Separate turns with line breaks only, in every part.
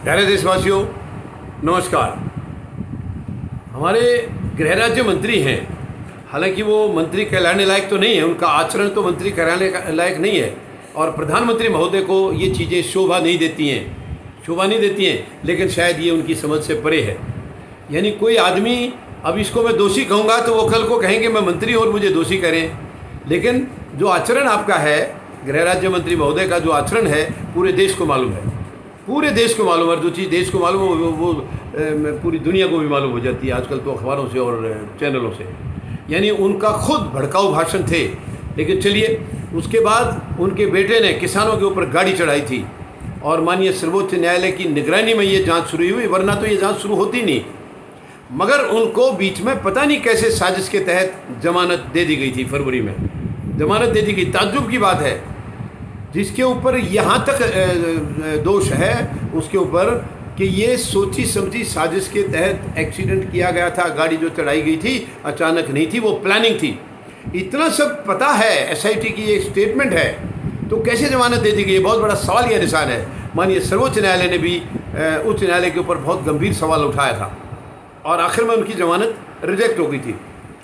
प्यारे देशवासियों, नमस्कार। हमारे गृह राज्य मंत्री हैं, हालांकि वो मंत्री कहलाने लायक तो नहीं है, उनका आचरण तो मंत्री कहलाने लायक नहीं है, और प्रधानमंत्री महोदय को ये चीज़ें शोभा नहीं देती हैं, लेकिन शायद ये उनकी समझ से परे है। यानी कोई आदमी, अब इसको मैं दोषी कहूँगा तो वो कल को कहेंगे मैं मंत्री हूँ और मुझे दोषी करें, लेकिन जो आचरण आपका है, गृह राज्य मंत्री महोदय का जो आचरण है, पूरे देश को मालूम है, पूरे देश को मालूम है। जो चीज़ देश को मालूम हो वो पूरी दुनिया को भी मालूम हो जाती है आजकल तो, अखबारों से और चैनलों से। यानी उनका खुद भड़काऊ भाषण थे, लेकिन चलिए, उसके बाद उनके बेटे ने किसानों के ऊपर गाड़ी चढ़ाई थी और माननीय सर्वोच्च न्यायालय की निगरानी में ये जांच शुरू हुई, वरना तो ये जांच शुरू होती नहीं। मगर उनको बीच में पता नहीं कैसे साजिश के तहत जमानत दे दी गई थी, फरवरी में जमानत दे दी गई। ताज्जुब की बात है, जिसके ऊपर यहाँ तक दोष है उसके ऊपर कि ये सोची समझी साजिश के तहत एक्सीडेंट किया गया था। गाड़ी जो चढ़ाई गई थी अचानक नहीं थी, वो प्लानिंग थी। इतना सब पता है, एसआईटी की ये स्टेटमेंट है, तो कैसे जमानत दे दी गई? बहुत बड़ा सवाल या निशान है। माननीय सर्वोच्च न्यायालय ने भी उच्च न्यायालय के ऊपर बहुत गंभीर सवाल उठाया था और आखिर में उनकी जमानत रिजेक्ट हो गई थी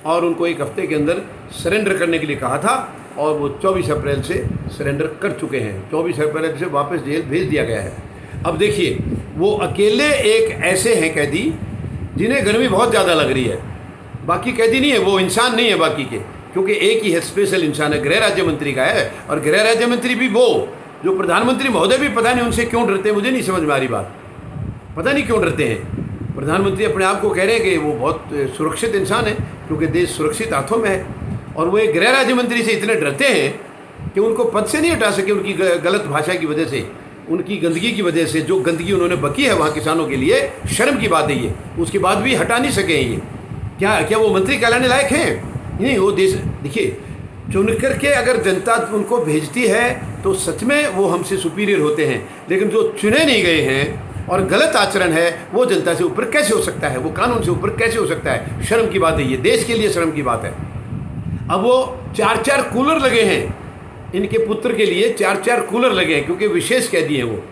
और उनको एक हफ्ते के अंदर सरेंडर करने के लिए कहा था, और वो 24 अप्रैल से सरेंडर कर चुके हैं। 24 अप्रैल से वापस जेल भेज दिया गया है। अब देखिए, वो अकेले एक ऐसे हैं कैदी जिन्हें गर्मी बहुत ज़्यादा लग रही है, बाकी कैदी नहीं है, वो इंसान नहीं है बाकी के, क्योंकि एक ही है स्पेशल इंसान है, गृह राज्य मंत्री का है। और गृह राज्य मंत्री भी वो जो प्रधानमंत्री महोदय भी पता नहीं उनसे क्यों डरते हैं, मुझे नहीं समझ में आ रही बात, पता नहीं क्यों डरते हैं। प्रधानमंत्री अपने आप को कह रहे हैं कि वो बहुत सुरक्षित इंसान है क्योंकि देश सुरक्षित हाथों में है, और वो एक गृह राज्य मंत्री से इतने डरते हैं कि उनको पद से नहीं हटा सके उनकी गलत भाषा की वजह से, उनकी गंदगी की वजह से। जो गंदगी उन्होंने बकी है वहाँ किसानों के लिए, शर्म की बात है ये, उसके बाद भी हटा नहीं सके ये। क्या वो मंत्री कहलाने लायक हैं? नहीं। वो देश, देखिए, चुन करके अगर जनता उनको भेजती है तो सच में वो हमसे सुपीरियर होते हैं, लेकिन जो चुने नहीं गए हैं और गलत आचरण है, वो जनता से ऊपर कैसे हो सकता है? वो कानून से ऊपर कैसे हो सकता है? शर्म की बात है ये, देश के लिए शर्म की बात है। अब वो 4-4 कूलर लगे हैं इनके पुत्र के लिए, 4-4 कूलर लगे हैं, क्योंकि विशेष कैदी हैं, वो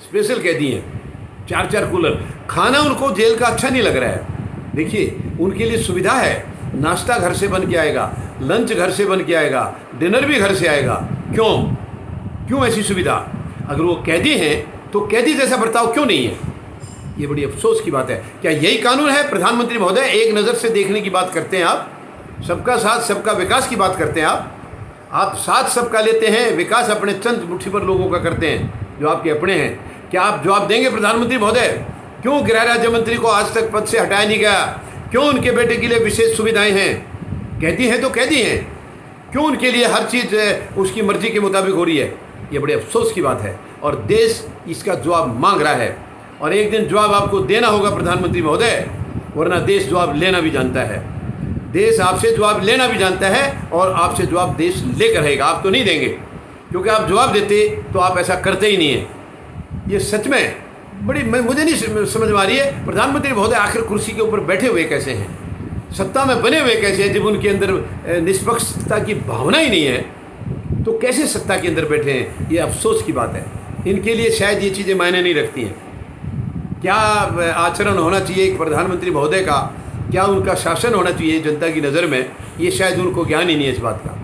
स्पेशल कैदी हैं। 4-4 कूलर। खाना उनको जेल का अच्छा नहीं लग रहा है। देखिए, उनके लिए सुविधा है, नाश्ता घर से बन के आएगा, लंच घर से बन के आएगा, डिनर भी घर से आएगा। क्यों ऐसी सुविधा? अगर वो कैदी हैं तो कैदी जैसा बर्ताव क्यों नहीं है? ये बड़ी अफसोस की बात है। क्या यही कानून है? प्रधानमंत्री महोदय, एक नज़र से देखने की बात करते हैं आप, सबका साथ सबका विकास की बात करते हैं आप साथ सबका लेते हैं, विकास अपने चंद मुट्ठी भर लोगों का करते हैं जो आपके अपने हैं। क्या आप जवाब देंगे प्रधानमंत्री महोदय? क्यों गृह राज्य मंत्री को आज तक पद से हटाया नहीं गया? क्यों उनके बेटे के लिए विशेष सुविधाएं हैं? कैदी हैं तो कैदी हैं, क्यों उनके लिए हर चीज़ उसकी मर्जी के मुताबिक हो रही है? ये बड़े अफसोस की बात है और देश इसका जवाब मांग रहा है, और एक दिन जवाब आपको देना होगा प्रधानमंत्री महोदय, वरना देश जवाब लेना भी जानता है। देश आपसे जवाब लेना भी जानता है और आपसे जवाब देश लेकर रहेगा। आप तो नहीं देंगे, क्योंकि आप जवाब देते तो आप ऐसा करते ही नहीं हैं। ये सच में बड़ी मुझे नहीं समझ में आ रही है, प्रधानमंत्री महोदय आखिर कुर्सी के ऊपर बैठे हुए कैसे हैं, सत्ता में बने हुए कैसे हैं, जब उनके अंदर निष्पक्षता की भावना ही नहीं है, तो कैसे सत्ता के अंदर बैठे हैं? ये अफसोस की बात है। इनके लिए शायद ये चीज़ें मायने नहीं रखती हैं। क्या आचरण होना चाहिए एक प्रधानमंत्री महोदय का, क्या उनका शासन होना चाहिए जनता की नज़र में, ये शायद उनको ज्ञान ही नहीं है इस बात का।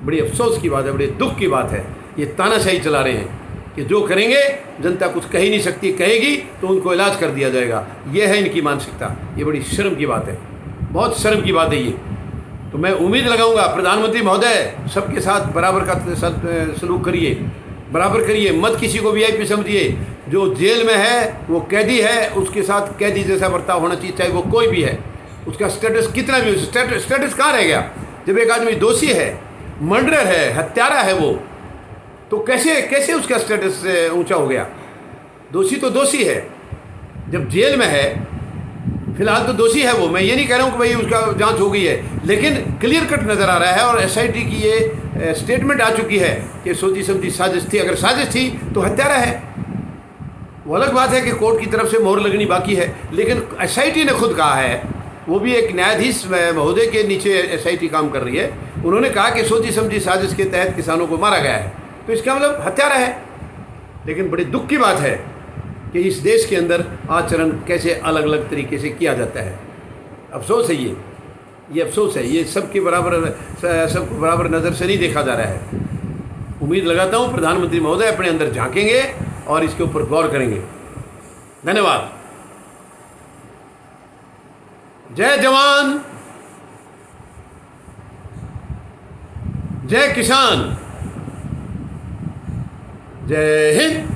बड़ी अफसोस की बात है, बड़े दुख की बात है। ये तानाशाही चला रहे हैं कि जो करेंगे जनता कुछ कह ही नहीं सकती, कहेगी तो उनको इलाज कर दिया जाएगा। ये है इनकी मानसिकता। ये बड़ी शर्म की बात है, बहुत शर्म की बात है ये। तो मैं उम्मीद लगाऊंगा प्रधानमंत्री महोदय, सबके साथ बराबर का सलूक करिए, बराबर करिए, मत किसी को वीआईपी समझिए। जो जेल में है वो कैदी है, उसके साथ कैदी जैसा बर्ताव होना चाहिए, चाहे वो कोई भी है, उसका स्टेटस कितना भी हो। स्टेटस कहाँ रह गया? जब एक आदमी दोषी है, मर्डरर है, हत्यारा है वो, तो कैसे उसका स्टेटस ऊंचा हो गया? दोषी तो दोषी है, जब जेल में है, फिलहाल तो दोषी है वो। मैं ये नहीं कह रहा हूँ कि भाई उसका जांच हो गई है, लेकिन क्लियर कट नज़र आ रहा है और एसआईटी की ये स्टेटमेंट आ चुकी है कि सोची समझी साजिश थी। अगर साजिश थी तो हत्यारा है, वो अलग बात है कि कोर्ट की तरफ से मोहर लगनी बाकी है, लेकिन एसआईटी ने खुद कहा है, वो भी एक न्यायाधीश महोदय के नीचे एसआईटी काम कर रही है, उन्होंने कहा कि सोची समझी साजिश के तहत किसानों को मारा गया है, तो इसका मतलब हत्यारा है। लेकिन बड़ी दुख की बात है कि इस देश के अंदर आचरण कैसे अलग अलग तरीके से किया जाता है। अफसोस है ये अफसोस है, ये सबको बराबर नज़र से नहीं देखा जा रहा है। उम्मीद लगाता हूँ प्रधानमंत्री महोदय अपने अंदर झांकेंगे और इसके ऊपर गौर करेंगे। धन्यवाद। जय जवान, जय किसान, जय हिंद।